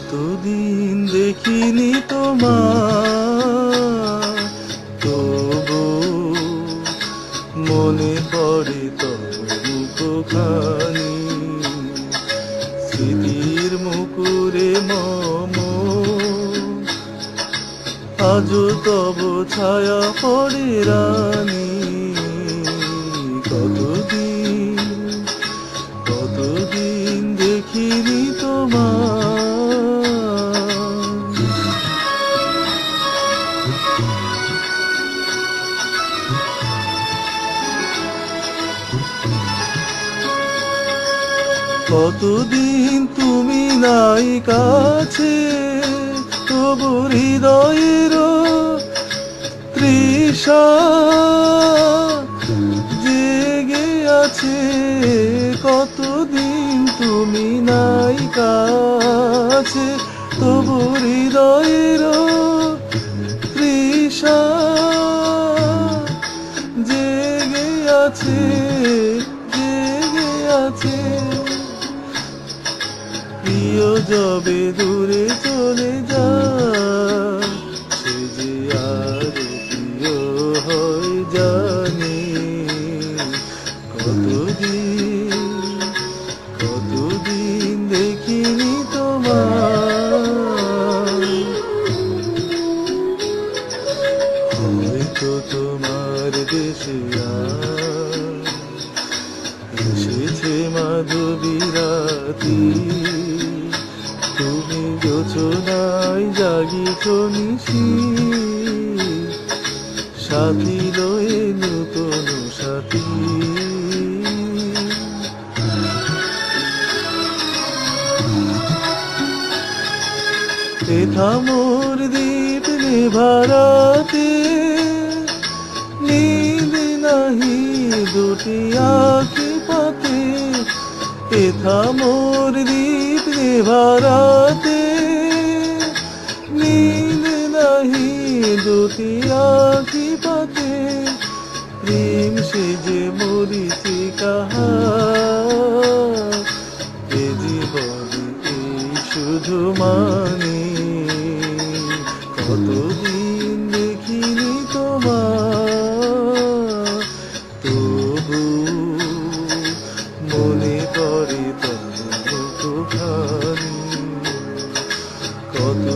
কতদিন দেখিনি তোমার, তবু মনে পড়ে তব মুখখানি। স্মৃতির মুকুরে মম আজও তব ছায়া পড়ে রানী। কতদিন কতদিন দেখিনি তোমার। কতদিন তুমি নাই কাছে, তবু হৃদয়ের তৃষা জেগে আছে। কতদিন তুমি নাই কাছে, তবু হৃদয়ের তৃষা জেগে আছে, জেগে আছে। প্রিয় যবে দূরে চলে যায়, সে যে আর প্রিয় হয় জানি। কতদিন কতদিন দেখিনি তোমার। হয়তো তোমার দেশে আজ এসেছে মাধবী রাতি। তুমি যোচনায় জাগিছ নিশি, সাথী লয়ে নূতন সাথী। এথা মোর দীপ নিভারাতে, নীদ নাহি দুটি আঁখি পাতে। এথা মোর দীপ নিভারাতে, নীদ নাহি দুটি আঁখি পাতে। প্রেম সেজে মরিচিকা এ জীবনে এই শুধু মানে। কতদিন দেখিনি তোমার, তবু মনে পড়ে তব মুখখানি। কত